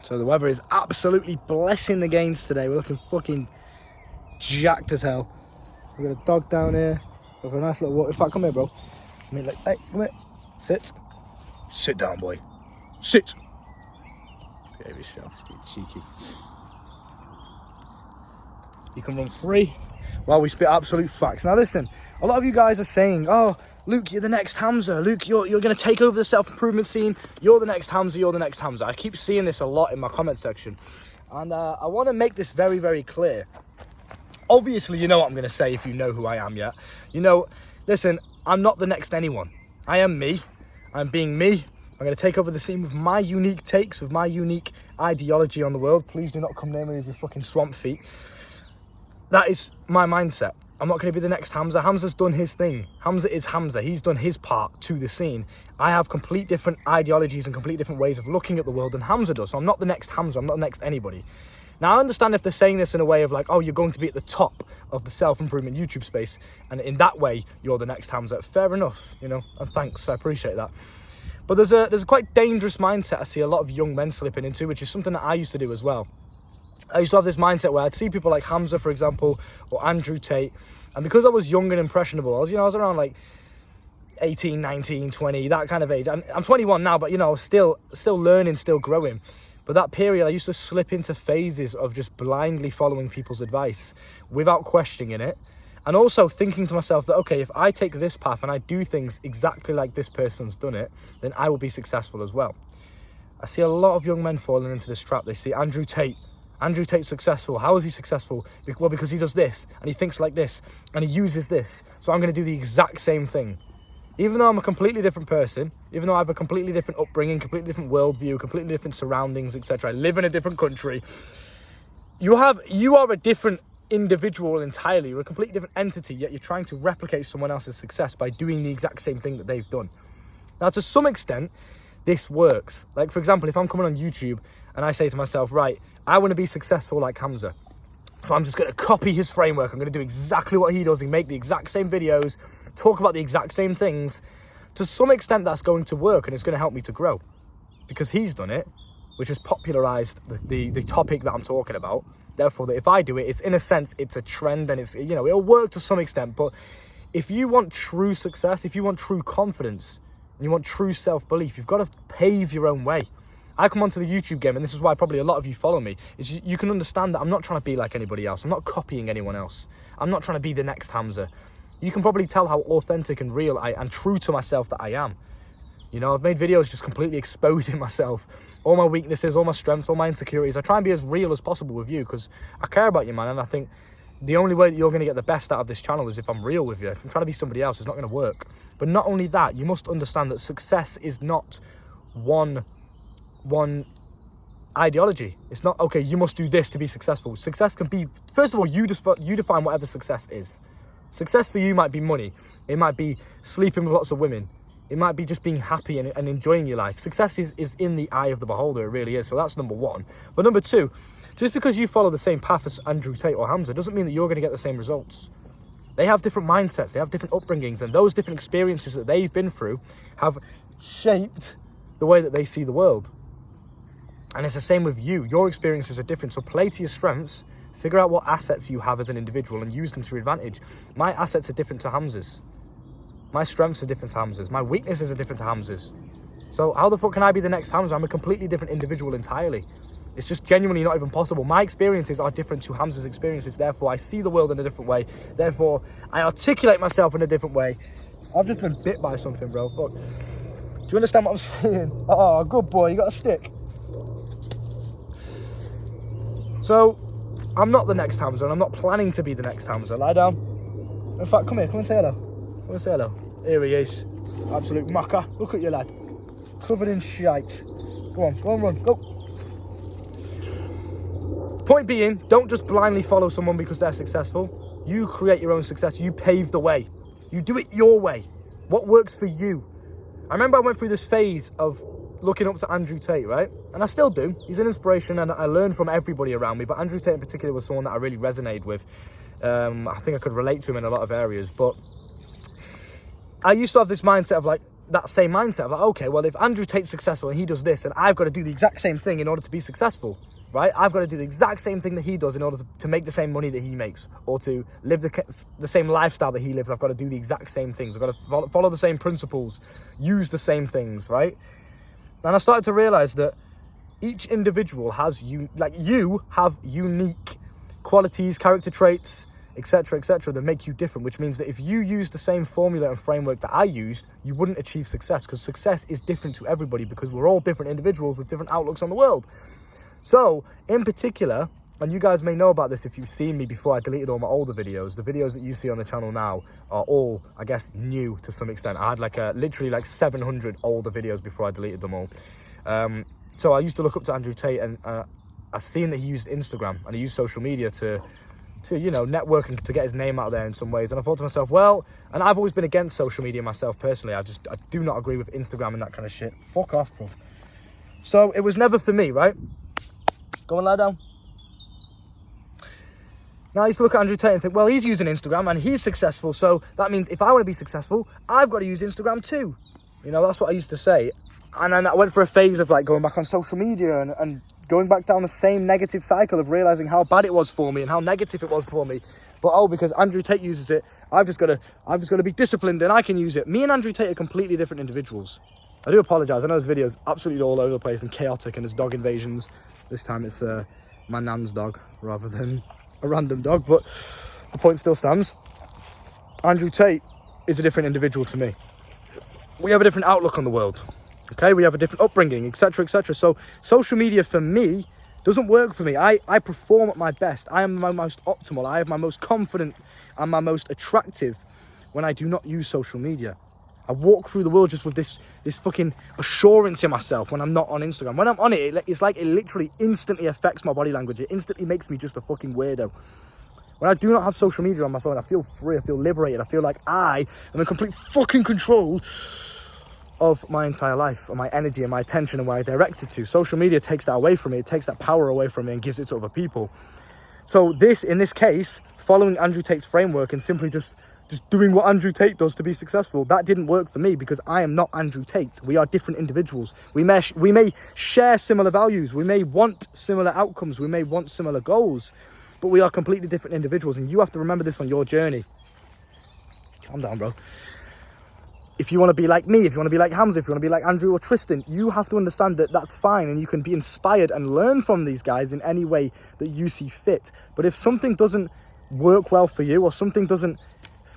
So the weather is absolutely blessing the gains today. We're looking fucking jacked as hell. We've got a dog down here. We've got a nice little walk. In fact, come here, bro. I mean, like, hey, come here. Sit. Sit down, boy. Sit. Behave yourself, you cheeky. You can run free while we spit absolute facts. Now listen, a lot of you guys are saying, oh, Luke, you're the next Hamza. Luke, you're going to take over the self-improvement scene. You're the next Hamza. You're the next Hamza. I keep seeing this a lot in my comment section. And I want to make this very, very clear. Obviously, you know what I'm going to say if you know who I am yet. You know, listen, I'm not the next anyone. I am me. I'm being me. I'm going to take over the scene with my unique takes, with my unique ideology on the world. Please do not come near me with your fucking swamp feet. That is my mindset. I'm not going to be the next Hamza. Hamza's done his thing. Hamza is Hamza. He's done his part to the scene. I have complete different ideologies and complete different ways of looking at the world than Hamza does. So I'm not the next Hamza. I'm not the next anybody. Now, I understand if they're saying this in a way of like, oh, you're going to be at the top of the self-improvement YouTube space, and in that way, you're the next Hamza. Fair enough, you know, and thanks. I appreciate that. But there's a quite dangerous mindset I see a lot of young men slipping into, which is something that I used to do as well. I used to have this mindset where I'd see people like Hamza, for example, or Andrew Tate. And because I was young and impressionable, I was around like 18, 19, 20, that kind of age. I'm 21 now, but, you know, still learning, still growing. But that period, I used to slip into phases of just blindly following people's advice without questioning it. And also thinking to myself that, okay, if I take this path and I do things exactly like this person's done it, then I will be successful as well. I see a lot of young men falling into this trap. They see Andrew Tate. Andrew Tate's successful. How is he successful? Well, because he does this, and he thinks like this, and he uses this. So I'm going to do the exact same thing. Even though I'm a completely different person, even though I have a completely different upbringing, completely different worldview, completely different surroundings, etc. I live in a different country. You are a different individual entirely. You're a completely different entity, yet you're trying to replicate someone else's success by doing the exact same thing that they've done. Now, to some extent, this works. Like, for example, if I'm coming on YouTube and I say to myself, right, I want to be successful like Hamza. So I'm just going to copy his framework. I'm going to do exactly what he does and make the exact same videos, talk about the exact same things. To some extent, that's going to work and it's going to help me to grow because he's done it, which has popularized the topic that I'm talking about. Therefore, that if I do it, it's in a sense, it's a trend and it's, you know, it'll work to some extent. But if you want true success, if you want true confidence, and you want true self-belief, you've got to pave your own way. I come onto the YouTube game, and this is why probably a lot of you follow me, is you can understand that I'm not trying to be like anybody else. I'm not copying anyone else. I'm not trying to be the next Hamza. You can probably tell how authentic and real and true to myself that I am. You know, I've made videos just completely exposing myself, all my weaknesses, all my strengths, all my insecurities. I try and be as real as possible with you because I care about you, man, and I think the only way that you're going to get the best out of this channel is if I'm real with you. If I'm trying to be somebody else, it's not going to work. But not only that, you must understand that success is not one ideology. It's not, okay, you must do this to be successful. Success can be, first of all, you define whatever success is. Success for you might be money. It might be sleeping with lots of women. It might be just being happy and enjoying your life. Success is in the eye of the beholder, it really is. So that's number one. But number two, just because you follow the same path as Andrew Tate or Hamza doesn't mean that you're going to get the same results. They have different mindsets, they have different upbringings, and those different experiences that they've been through have shaped the way that they see the world. And it's the same with you. Your experiences are different, so play to your strengths, figure out what assets you have as an individual and use them to your advantage. My assets are different to Hamza's. My strengths are different to Hamza's. My weaknesses are different to Hamza's. So how the fuck can I be the next Hamza? I'm a completely different individual entirely. It's just genuinely not even possible. My experiences are different to Hamza's experiences. Therefore, I see the world in a different way. Therefore, I articulate myself in a different way. I've just been bit by something, bro. Fuck. Do you understand what I'm saying? Oh, good boy. You got a stick. So, I'm not the next Hamza, and I'm not planning to be the next Hamza. Lie down. In fact, come here. Come and say hello. Come and say hello. Here he is. Absolute mucker. Look at you, lad. Covered in shite. Go on, run. Go. Point being, don't just blindly follow someone because they're successful. You create your own success. You pave the way. You do it your way. What works for you? I remember I went through this phase of looking up to Andrew Tate, right? And I still do. He's an inspiration and I learn from everybody around me. But Andrew Tate in particular was someone that I really resonated with. I think I could relate to him in a lot of areas. But I used to have this mindset of like, that same mindset. Like, okay, well, if Andrew Tate's successful and he does this, and I've got to do the exact same thing in order to be successful, right? I've got to do the exact same thing that he does in order to make the same money that he makes, or to live the same lifestyle that he lives. I've got to do the exact same things. I've got to follow the same principles, use the same things, right? And I started to realize that each individual has, you have unique qualities, character traits, etc., that make you different, which means that if you use the same formula and framework that I used, you wouldn't achieve success, because success is different to everybody, because we're all different individuals with different outlooks on the world. So, in particular, and you guys may know about this if you've seen me before I deleted all my older videos, the videos that you see on the channel now are all, I guess, new to some extent. I had literally 700 older videos before I deleted them all. So I used to look up to Andrew Tate, and I seen that he used Instagram and he used social media to network and to get his name out there in some ways. And I thought to myself, well, and I've always been against social media myself personally. I do not agree with Instagram and that kind of shit. Fuck off, bro. So it was never for me, right? Go and lie down. Now I used to look at Andrew Tate and think, well, he's using Instagram and he's successful, so that means if I want to be successful, I've got to use Instagram too. That's what I used to say. And then I went for a phase of going back on social media and going back down the same negative cycle of realizing how bad it was for me and how negative it was for me. But because Andrew Tate uses it, I've just got to be disciplined and I can use it. Me and Andrew Tate are completely different individuals. I do apologize. I know this video is absolutely all over the place and chaotic, and there's dog invasions. This time it's my nan's dog rather than a random dog, but the point still stands. Andrew Tate is a different individual to me. We have a different outlook on the world. Okay, we have a different upbringing, etc., So social media for me doesn't work for me. I perform at my best. I am my most optimal. I have my most confident and my most attractive when I do not use social media. I walk through the world just with this fucking assurance in myself when I'm not on Instagram. When I'm on it, it's like it literally instantly affects my body language. It instantly makes me just a fucking weirdo. When I do not have social media on my phone, I feel free, I feel liberated. I feel like I am in complete fucking control of my entire life, and my energy and my attention and where I direct it to. Social media takes that away from me. It takes that power away from me and gives it to other people. So in this case, following Andrew Tate's framework and simply just doing what Andrew Tate does to be successful, that didn't work for me, because I am not Andrew Tate. We are different individuals. We may share similar values. We may want similar outcomes. We may want similar goals, but we are completely different individuals. And you have to remember this on your journey. Calm down, bro. If you want to be like me, if you want to be like Hamza, if you want to be like Andrew or Tristan, you have to understand that that's fine, and you can be inspired and learn from these guys in any way that you see fit. But if something doesn't work well for you, or something doesn't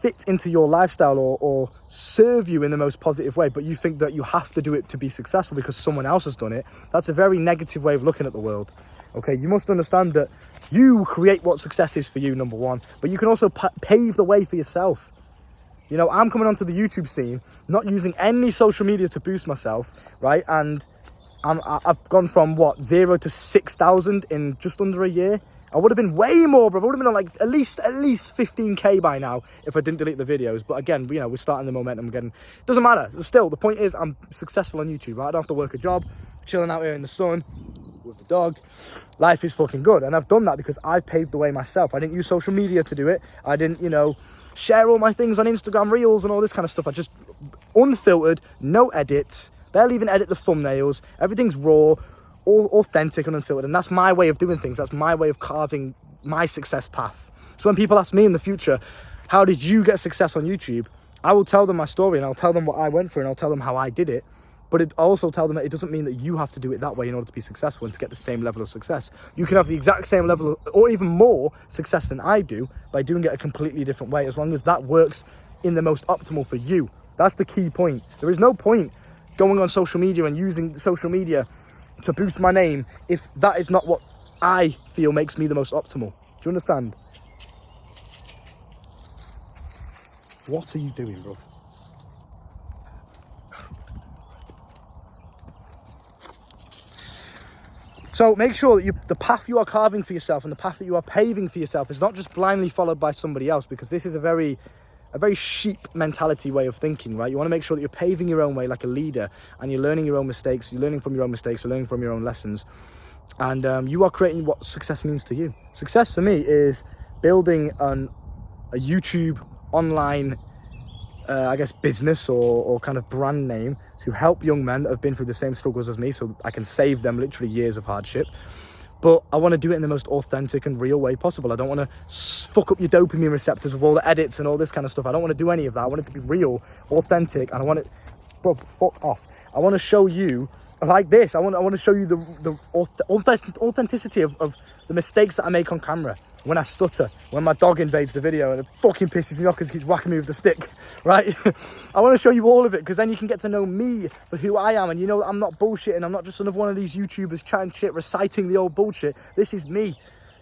fit into your lifestyle or serve you in the most positive way, but you think that you have to do it to be successful because someone else has done it, that's a very negative way of looking at the world. Okay, you must understand that you create what success is for you, number one, but you can also pave the way for yourself. I'm coming onto the YouTube scene, not using any social media to boost myself, right? And I've gone from 0 to 6,000 in just under a year. I would have been way more, bro. I would have been on at least 15k by now if I didn't delete the videos. But again, we're starting the momentum again. Doesn't matter. Still, the point is I'm successful on YouTube, right? I don't have to work a job, chilling out here in the sun with the dog. Life is fucking good. And I've done that because I've paved the way myself. I didn't use social media to do it. I didn't, share all my things on Instagram Reels and all this kind of stuff. I just unfiltered, no edits, barely even edit the thumbnails. Everything's raw, all authentic and unfiltered. And that's my way of doing things. That's my way of carving my success path. So when people ask me in the future, how did you get success on YouTube? I will tell them my story, and I'll tell them what I went through, and I'll tell them how I did it. But it also tell them that it doesn't mean that you have to do it that way in order to be successful and to get the same level of success. You can have the exact same level or even more success than I do by doing it a completely different way, as long as that works in the most optimal for you. That's the key point. There is no point going on social media and using social media to boost my name if that is not what I feel makes me the most optimal. Do you understand? What are you doing, bro? So make sure that the path you are carving for yourself and the path that you are paving for yourself is not just blindly followed by somebody else, because this is a very sheep mentality way of thinking, right? You want to make sure that you're paving your own way like a leader, and you're learning your own mistakes, you're learning from your own mistakes, you're learning from your own lessons, and you are creating what success means to you. Success for me is building a YouTube online I guess, business or kind of brand name to help young men that have been through the same struggles as me, so I can save them literally years of hardship. But I want to do it in the most authentic and real way possible. I don't want to fuck up your dopamine receptors with all the edits and all this kind of stuff. I don't want to do any of that. I want it to be real, authentic, and I want it... Bro, fuck off. I want to show you like this. I want to show you the authenticity of the mistakes that I make on camera. When I stutter, when my dog invades the video and it fucking pisses me off because he keeps whacking me with the stick, right? I want to show you all of it, because then you can get to know me for who I am, and you know that I'm not bullshitting. I'm not just another one of these YouTubers chatting shit, reciting the old bullshit. This is me.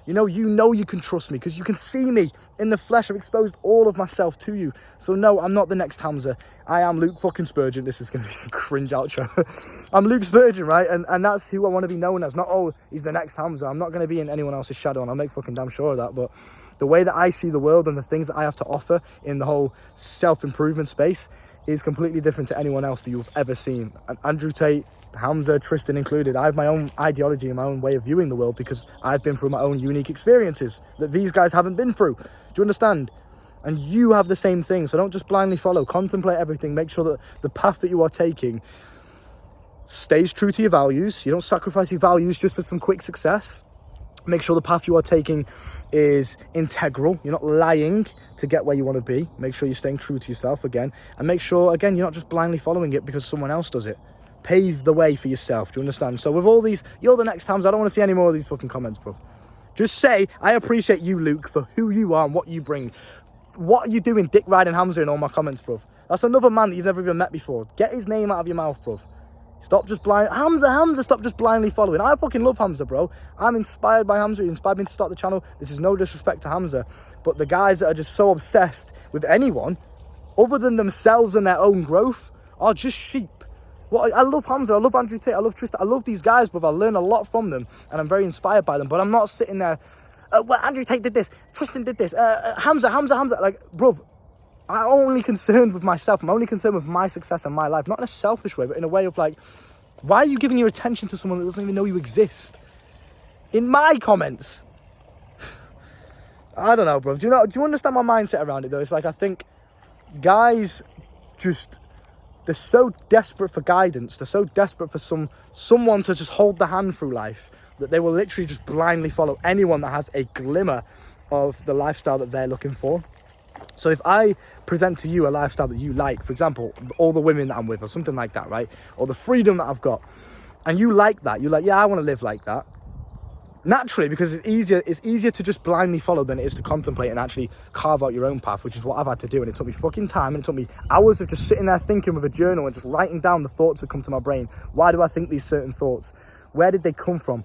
You know you can trust me because you can see me in the flesh. I've exposed all of myself to you. So no, I'm not the next Hamza. I am Luke fucking Spurgeon. This is going to be some cringe outro. I'm Luke Spurgeon, right? And that's who I want to be known as. Not, oh, he's the next Hamza. I'm not going to be in anyone else's shadow, and I'll make fucking damn sure of that. But the way that I see the world and the things that I have to offer in the whole self-improvement space is completely different to anyone else that you've ever seen. And Andrew Tate, Hamza, Tristan included, I have my own ideology and my own way of viewing the world because I've been through my own unique experiences that these guys haven't been through. Do you understand? And you have the same thing, so don't just blindly follow. Contemplate everything. Make sure that the path that you are taking stays true to your values. You don't sacrifice your values just for some quick success. Make sure the path you are taking is integral. You're not lying to get where you want to be. Make sure you're staying true to yourself again. And make sure, again, you're not just blindly following it because someone else does it. Pave the way for yourself. Do you understand? So with all these, you're the next Hamza. I don't want to see any more of these fucking comments, bro. Just say, I appreciate you, Luke, for who you are and what you bring. What are you doing, dick riding Hamza in all my comments, bro? That's another man that you've never even met before. Get his name out of your mouth, bro. Stop just Hamza, stop just blindly following. I fucking love Hamza, bro. I'm inspired by Hamza. He inspired me to start the channel. This is no disrespect to Hamza, but the guys that are just so obsessed with anyone other than themselves and their own growth are just sheep. Well, I love Hamza, I love Andrew Tate, I love Tristan, I love these guys, bro. I learn a lot from them, and I'm very inspired by them, but I'm not sitting there, well, Andrew Tate did this, Tristan did this, Hamza, like, bro, I'm only concerned with myself. I'm only concerned with my success and my life, not in a selfish way, but in a way of like, why are you giving your attention to someone that doesn't even know you exist? In my comments. I don't know, bro. Do you understand my mindset around it, though? It's like, I think guys just... they're so desperate for guidance. They're so desperate for someone to just hold the hand through life that they will literally just blindly follow anyone that has a glimmer of the lifestyle that they're looking for. So if I present to you a lifestyle that you like, for example, all the women that I'm with or something like that, right? Or the freedom that I've got, and you like that, you're like, yeah, I want to live like that. Naturally, because it's easier to just blindly follow than it is to contemplate and actually carve out your own path, which is what I've had to do. And it took me fucking time, and it took me hours of just sitting there thinking with a journal and just writing down the thoughts that come to my brain. Why do I think these certain thoughts? Where did they come from?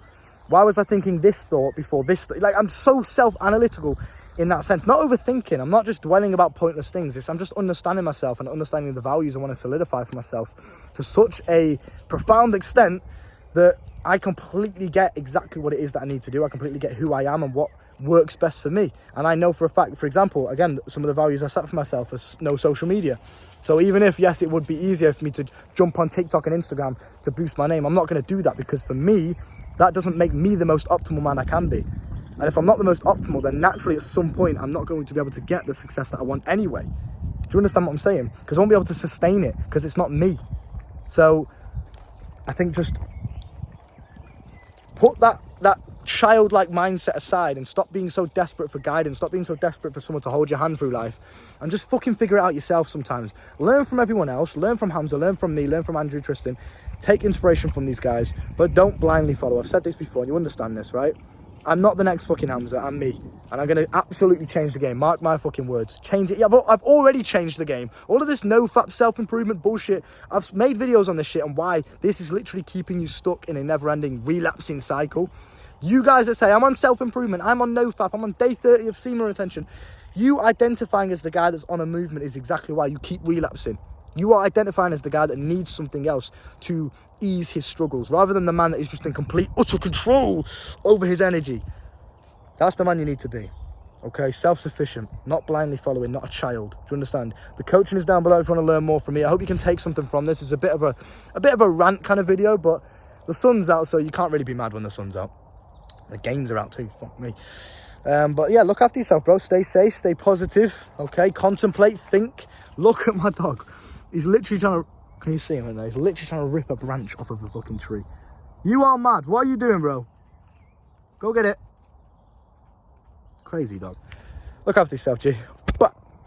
Why was I thinking this thought before this? Like, I'm so self-analytical in that sense. Not overthinking. I'm not just dwelling about pointless things. I'm just understanding myself and understanding the values I want to solidify for myself to such a profound extent that I completely get exactly what it is that I need to do. I completely get who I am and what works best for me. And I know for a fact, for example, again, some of the values I set for myself is no social media. So even if, yes, it would be easier for me to jump on TikTok and Instagram to boost my name, I'm not going to do that, because for me, that doesn't make me the most optimal man I can be. And if I'm not the most optimal, then naturally at some point, I'm not going to be able to get the success that I want anyway. Do you understand what I'm saying? Because I won't be able to sustain it, because it's not me. So I think just put that childlike mindset aside and stop being so desperate for guidance. Stop being so desperate for someone to hold your hand through life, and just fucking figure it out yourself sometimes. Learn from everyone else. Learn from Hamza. Learn from me. Learn from Andrew, Tristan. Take inspiration from these guys, but don't blindly follow. I've said this before, and you understand this, right? I'm not the next fucking Hamza. I'm me. And I'm going to absolutely change the game. Mark my fucking words. Change it. Yeah, I've already changed the game. All of this no-fap self-improvement bullshit. I've made videos on this shit and why this is literally keeping you stuck in a never-ending relapsing cycle. You guys that say, I'm on self-improvement, I'm on no-fap, I'm on day 30 of semen retention. You identifying as the guy that's on a movement is exactly why you keep relapsing. You are identifying as the guy that needs something else to ease his struggles, rather than the man that is just in complete, utter control over his energy. That's the man you need to be. Okay, self-sufficient, not blindly following, not a child. Do you understand? The coaching is down below if you want to learn more from me. I hope you can take something from this. It's a bit of a rant kind of video, but the sun's out, so you can't really be mad when the sun's out. The games are out too, fuck me. But yeah, look after yourself, bro. Stay safe, stay positive, okay? Contemplate, think. Look at my dog. He's literally trying to, can you see him in there? He's literally trying to rip a branch off of a fucking tree. You are mad. What are you doing, bro? Go get it. Crazy dog. Look after yourself, G.